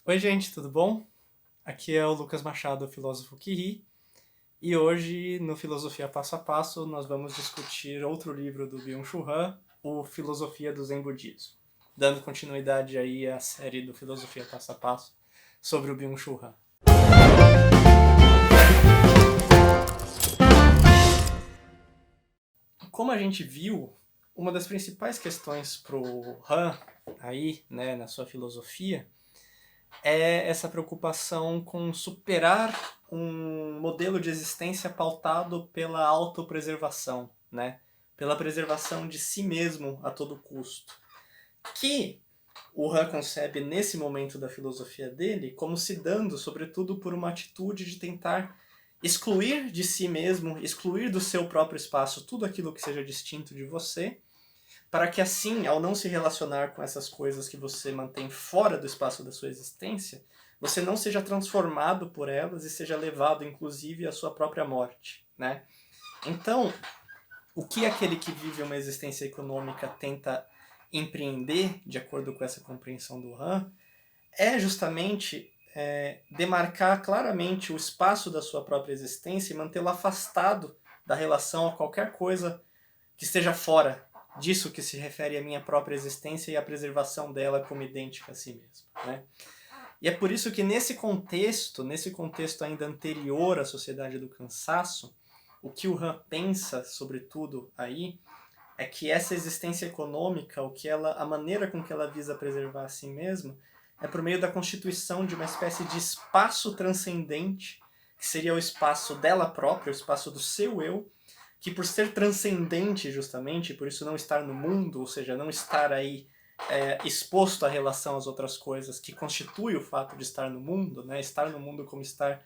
Oi, gente, tudo bom? Aqui é o Lucas Machado, o filósofo que ri, e hoje, no Filosofia Passo a Passo, nós vamos discutir outro livro do Byung-Chul Han, o Filosofia do Zen Budismo, dando continuidade aí à série do Filosofia Passo a Passo sobre o Byung-Chul Han. Como a gente viu, uma das principais questões pro Han aí, né, na sua filosofia, é essa preocupação com superar um modelo de existência pautado pela autopreservação, né? Pela preservação de si mesmo a todo custo. Que o Han concebe nesse momento da filosofia dele como se dando, sobretudo, por uma atitude de tentar excluir de si mesmo, excluir do seu próprio espaço tudo aquilo que seja distinto de você, para que assim, ao não se relacionar com essas coisas que você mantém fora do espaço da sua existência, você não seja transformado por elas e seja levado, inclusive, à sua própria morte, né? Então, o que aquele que vive uma existência econômica tenta empreender, de acordo com essa compreensão do Han, é justamente demarcar claramente o espaço da sua própria existência e mantê-lo afastado da relação a qualquer coisa que esteja fora disso que se refere à minha própria existência e à preservação dela como idêntica a si mesmo, né? E é por isso que nesse contexto ainda anterior à sociedade do cansaço, o que o Han pensa, sobretudo aí, é que essa existência econômica, a maneira com que ela visa preservar a si mesma, é por meio da constituição de uma espécie de espaço transcendente, que seria o espaço dela própria, o espaço do seu eu, que por ser transcendente justamente, por isso não estar no mundo, ou seja, não estar aí exposto à relação às outras coisas, que constitui o fato de estar no mundo, né? Estar no mundo como estar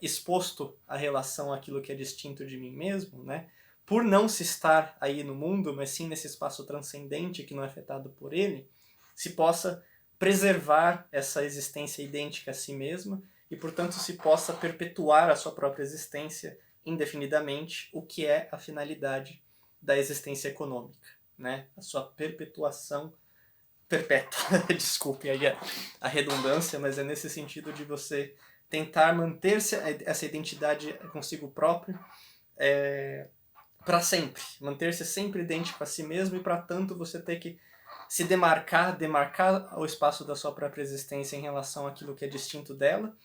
exposto à relação àquilo que é distinto de mim mesmo, né? Por não se estar aí no mundo, mas sim nesse espaço transcendente que não é afetado por ele, se possa preservar essa existência idêntica a si mesma e, portanto, se possa perpetuar a sua própria existência indefinidamente, o que é a finalidade da existência econômica, né? A sua perpetuação perpétua. Desculpe aí a redundância, mas é nesse sentido de você tentar manter-se essa identidade consigo próprio para sempre, manter-se sempre idêntico a si mesmo e, para tanto, você ter que se demarcar o espaço da sua própria existência em relação àquilo que é distinto dela,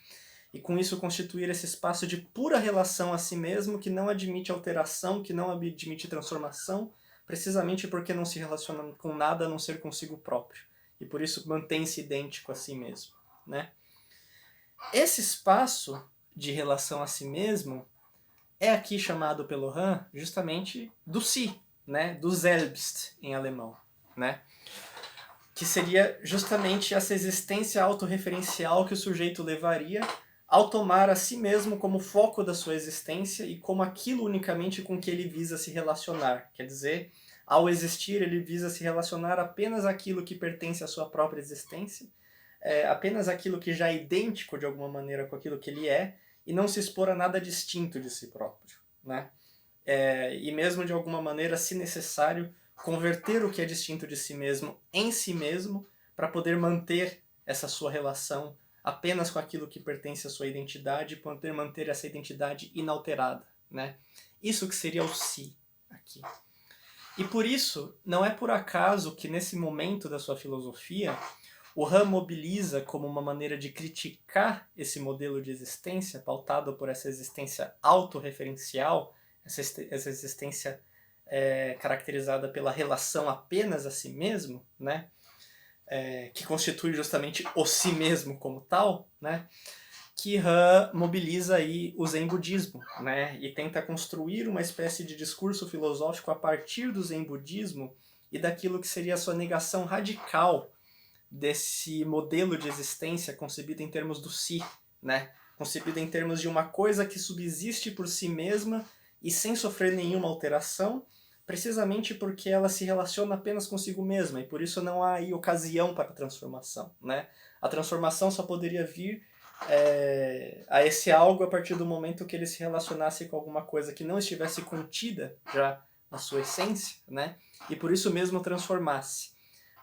e com isso constituir esse espaço de pura relação a si mesmo, que não admite alteração, que não admite transformação, precisamente porque não se relaciona com nada a não ser consigo próprio, e por isso mantém-se idêntico a si mesmo, né? Esse espaço de relação a si mesmo é aqui chamado pelo Han justamente do Si, né? Do Selbst em alemão, né? Que seria justamente essa existência autorreferencial que o sujeito levaria ao tomar a si mesmo como foco da sua existência e como aquilo unicamente com que ele visa se relacionar. Quer dizer, ao existir, ele visa se relacionar apenas àquilo que pertence à sua própria existência, apenas aquilo que já é idêntico de alguma maneira com aquilo que ele é, e não se expor a nada distinto de si próprio, né? E mesmo de alguma maneira, se necessário, converter o que é distinto de si mesmo em si mesmo para poder manter essa sua relação apenas com aquilo que pertence à sua identidade e poder manter essa identidade inalterada, né? Isso que seria o si aqui. E por isso, não é por acaso que nesse momento da sua filosofia, o Han mobiliza como uma maneira de criticar esse modelo de existência, pautado por essa existência autorreferencial, essa existência caracterizada pela relação apenas a si mesmo, né? Que constitui justamente o si mesmo como tal, né? Que Han mobiliza aí o Zen Budismo, né? E tenta construir uma espécie de discurso filosófico a partir do Zen Budismo e daquilo que seria a sua negação radical desse modelo de existência concebido em termos do si, né? Concebido em termos de uma coisa que subsiste por si mesma e sem sofrer nenhuma alteração, precisamente porque ela se relaciona apenas consigo mesma, e por isso não há aí ocasião para a transformação, né? A transformação só poderia vir a esse algo a partir do momento que ele se relacionasse com alguma coisa que não estivesse contida já na sua essência, né? E por isso mesmo transformasse.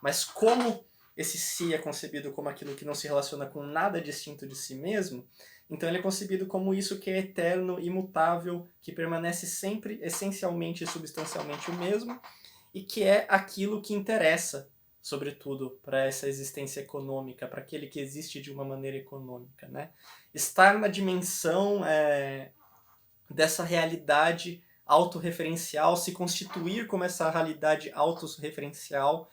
Mas como esse si é concebido como aquilo que não se relaciona com nada distinto de si mesmo, então ele é concebido como isso que é eterno, imutável, que permanece sempre essencialmente e substancialmente o mesmo, e que é aquilo que interessa, sobretudo, para essa existência econômica, para aquele que existe de uma maneira econômica, né? Estar na dimensão dessa realidade autorreferencial, se constituir como essa realidade autorreferencial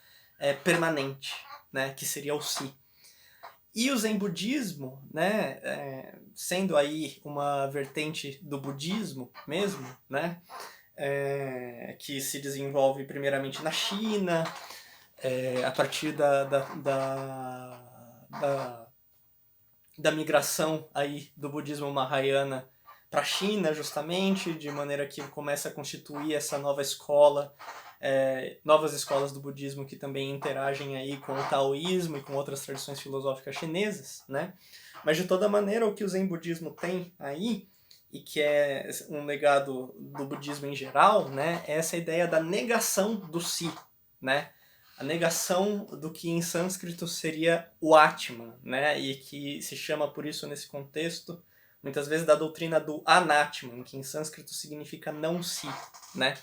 permanente, né? Que seria o si. E o Zen budismo, né, sendo aí uma vertente do budismo mesmo, né, que se desenvolve primeiramente na China, a partir da migração aí do budismo Mahayana para a China, justamente, de maneira que começa a constituir essa nova escola, novas escolas do budismo que também interagem aí com o taoísmo e com outras tradições filosóficas chinesas, né? Mas de toda maneira, o que o Zen budismo tem aí, e que é um legado do budismo em geral, né, é essa ideia da negação do si, né? A negação do que em sânscrito seria o Atman, né? E que se chama por isso nesse contexto, muitas vezes, da doutrina do Anatman, que em sânscrito significa não si, né?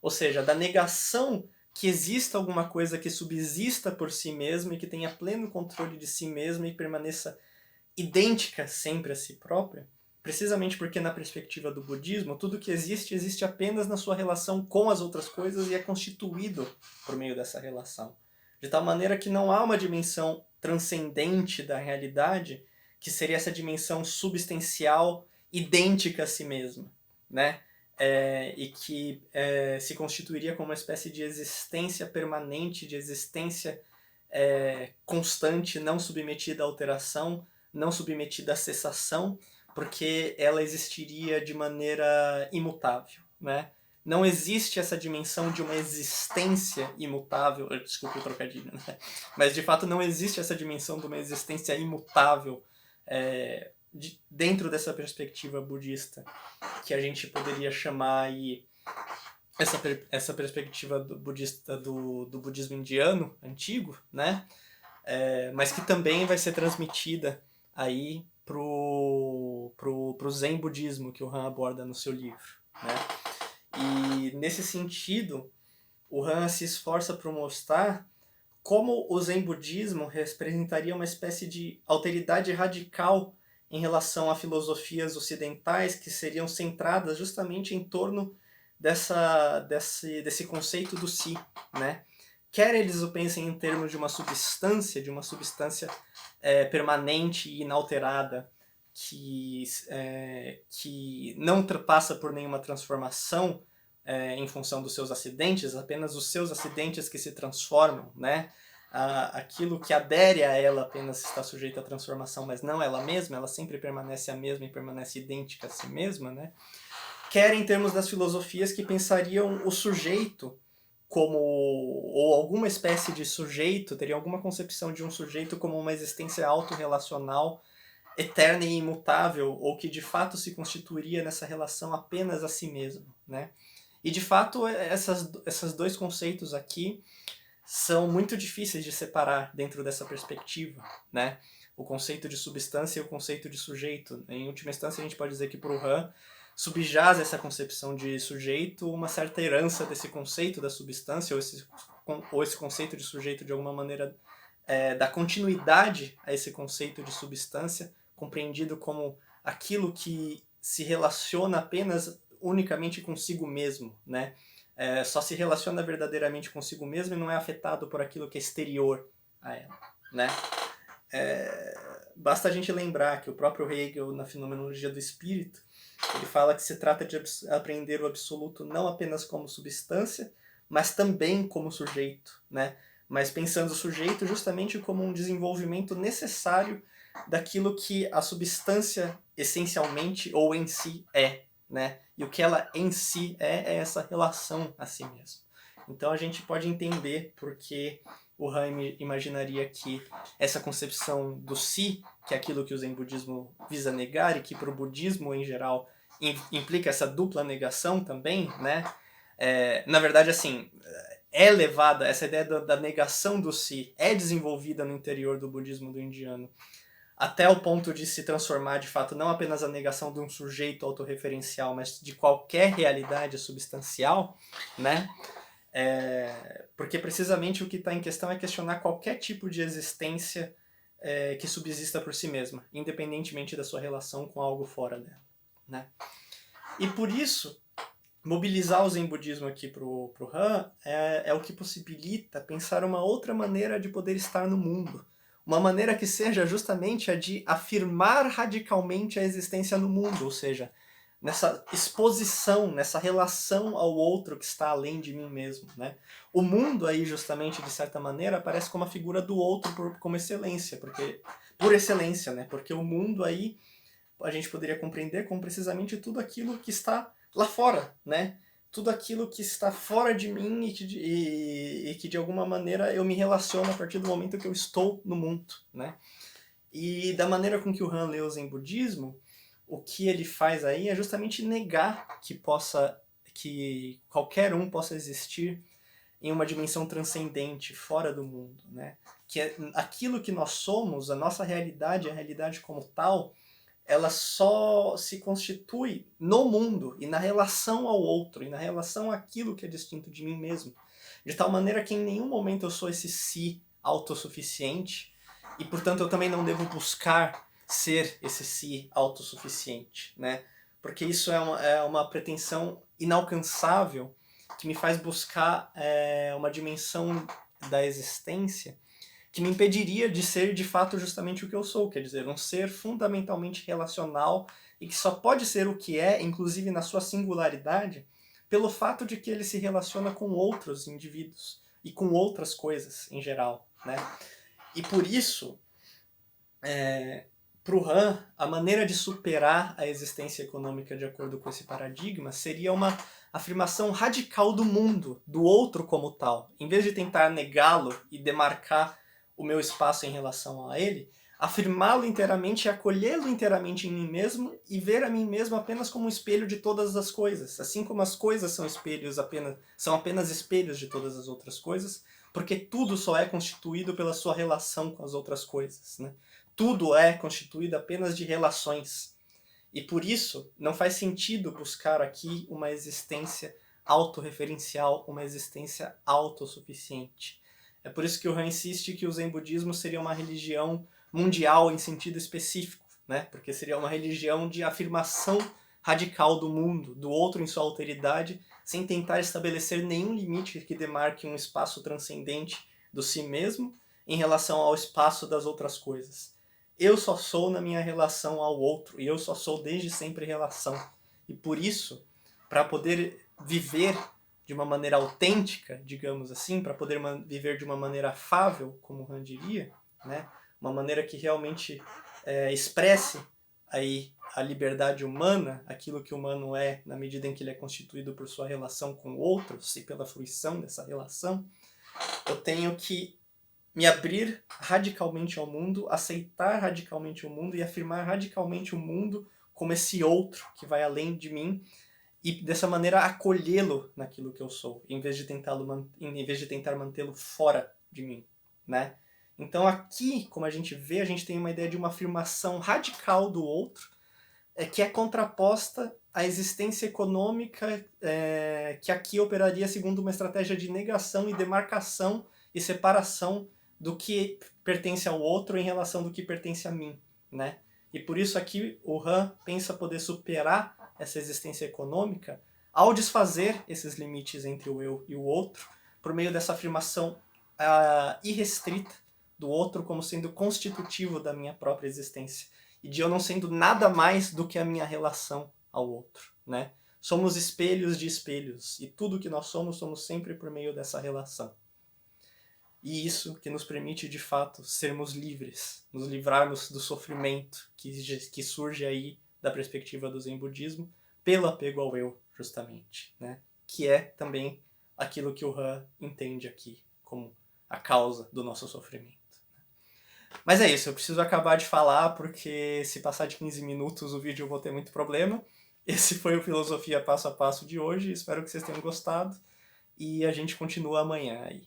Ou seja, da negação que exista alguma coisa que subsista por si mesma e que tenha pleno controle de si mesma e permaneça idêntica sempre a si própria, precisamente porque na perspectiva do budismo, tudo que existe apenas na sua relação com as outras coisas e é constituído por meio dessa relação. De tal maneira que não há uma dimensão transcendente da realidade, que seria essa dimensão substancial idêntica a si mesma, né? E que se constituiria como uma espécie de existência permanente, de existência constante, não submetida à alteração, não submetida à cessação, porque ela existiria de maneira imutável, né? Não existe essa dimensão de uma existência imutável, desculpa o trocadilho, né? Mas de fato não existe essa dimensão de uma existência imutável dentro dessa perspectiva budista, que a gente poderia chamar aí essa perspectiva budista do budismo indiano antigo, né? Mas que também vai ser transmitida aí pro Zen budismo que o Han aborda no seu livro, né? E nesse sentido, o Han se esforça por mostrar como o Zen budismo representaria uma espécie de alteridade radical em relação a filosofias ocidentais que seriam centradas justamente em torno desse conceito do si, né? Quer eles o pensem em termos de uma substância permanente e inalterada, que não passa por nenhuma transformação em função dos seus acidentes, apenas os seus acidentes que se transformam, né? Aquilo que adere a ela apenas está sujeito à transformação, mas não ela mesma, ela sempre permanece a mesma e permanece idêntica a si mesma, né? Quer em termos das filosofias que pensariam o sujeito como, ou alguma espécie de sujeito, teria alguma concepção de um sujeito como uma existência autorrelacional, eterna e imutável, ou que de fato se constituiria nessa relação apenas a si mesmo, né? E de fato, esses dois conceitos aqui são muito difíceis de separar dentro dessa perspectiva, né? O conceito de substância e o conceito de sujeito. Em última instância, a gente pode dizer que para o Han subjaz essa concepção de sujeito uma certa herança desse conceito da substância, ou esse conceito de sujeito de alguma maneira dá continuidade a esse conceito de substância, compreendido como aquilo que se relaciona apenas unicamente consigo mesmo, né? Só se relaciona verdadeiramente consigo mesmo e não é afetado por aquilo que é exterior a ela, né? Basta a gente lembrar que o próprio Hegel, na Fenomenologia do Espírito, ele fala que se trata de aprender o absoluto não apenas como substância, mas também como sujeito, né? Mas pensando o sujeito justamente como um desenvolvimento necessário daquilo que a substância essencialmente ou em si é, né? E o que ela em si é essa relação a si mesmo. Então a gente pode entender porque o Han imaginaria que essa concepção do si, que é aquilo que o Zen budismo visa negar e que para o budismo em geral implica essa dupla negação também, né? Na verdade, assim, é levada, essa ideia da negação do si é desenvolvida no interior do budismo do indiano, até o ponto de se transformar, de fato, não apenas a negação de um sujeito autorreferencial, mas de qualquer realidade substancial, né? Porque precisamente o que está em questão é questionar qualquer tipo de existência que subsista por si mesma, independentemente da sua relação com algo fora dela, né? E por isso, mobilizar o Zen Budismo aqui pro Han é o que possibilita pensar uma outra maneira de poder estar no mundo. Uma maneira que seja justamente a de afirmar radicalmente a existência no mundo, ou seja, nessa exposição, nessa relação ao outro que está além de mim mesmo, né? O mundo aí, justamente, de certa maneira, aparece como a figura do outro como excelência, por excelência, né? Porque o mundo aí a gente poderia compreender como precisamente tudo aquilo que está lá fora, né? Tudo aquilo que está fora de mim e que de alguma maneira eu me relaciono a partir do momento que eu estou no mundo, né? E da maneira com que o Han lê o Zen Budismo, o que ele faz aí é justamente negar que qualquer um possa existir em uma dimensão transcendente, fora do mundo, né? Que aquilo que nós somos, a nossa realidade, a realidade como tal, ela só se constitui no mundo e na relação ao outro, e na relação àquilo que é distinto de mim mesmo. De tal maneira que em nenhum momento eu sou esse si autossuficiente, e portanto eu também não devo buscar ser esse si autossuficiente, né? Porque isso é uma pretensão inalcançável que me faz buscar uma dimensão da existência que me impediria de ser de fato justamente o que eu sou, quer dizer, um ser fundamentalmente relacional e que só pode ser o que é, inclusive na sua singularidade, pelo fato de que ele se relaciona com outros indivíduos e com outras coisas em geral, né? E por isso, para o Han, a maneira de superar a existência econômica de acordo com esse paradigma seria uma afirmação radical do mundo, do outro como tal. Em vez de tentar negá-lo e demarcar o meu espaço em relação a ele, afirmá-lo inteiramente e acolhê-lo inteiramente em mim mesmo e ver a mim mesmo apenas como um espelho de todas as coisas. Assim como as coisas são apenas espelhos de todas as outras coisas, porque tudo só é constituído pela sua relação com as outras coisas, né? Tudo é constituído apenas de relações. E por isso, não faz sentido buscar aqui uma existência autorreferencial, uma existência autossuficiente. É por isso que o Han insiste que o Zen Budismo seria uma religião mundial em sentido específico, né? Porque seria uma religião de afirmação radical do mundo, do outro em sua alteridade, sem tentar estabelecer nenhum limite que demarque um espaço transcendente do si mesmo em relação ao espaço das outras coisas. Eu só sou na minha relação ao outro, e eu só sou desde sempre relação. E por isso, para poder viver de uma maneira autêntica, digamos assim, para poder viver de uma maneira afável, como Han diria, né? Uma maneira que realmente expresse aí a liberdade humana, aquilo que o humano é, na medida em que ele é constituído por sua relação com outros e pela fruição dessa relação, eu tenho que me abrir radicalmente ao mundo, aceitar radicalmente o mundo e afirmar radicalmente o mundo como esse outro que vai além de mim e dessa maneira acolhê-lo naquilo que eu sou, em vez de tentar mantê-lo fora de mim, né? Então aqui, como a gente vê, a gente tem uma ideia de uma afirmação radical do outro, que é contraposta à existência econômica que aqui operaria segundo uma estratégia de negação e demarcação e separação do que pertence ao outro em relação do que pertence a mim, né? E por isso aqui o Han pensa poder superar essa existência econômica ao desfazer esses limites entre o eu e o outro por meio dessa afirmação irrestrita do outro como sendo constitutivo da minha própria existência e de eu não sendo nada mais do que a minha relação ao outro, né? Somos espelhos de espelhos e tudo que nós somos sempre por meio dessa relação. E isso que nos permite, de fato, sermos livres, nos livrarmos do sofrimento que surge aí da perspectiva do Zen Budismo, pelo apego ao eu, justamente, né? Que é também aquilo que o Han entende aqui como a causa do nosso sofrimento. Mas é isso, eu preciso acabar de falar, porque se passar de 15 minutos o vídeo eu vou ter muito problema. Esse foi o Filosofia Passo a Passo de hoje, espero que vocês tenham gostado. e a gente continua amanhã aí.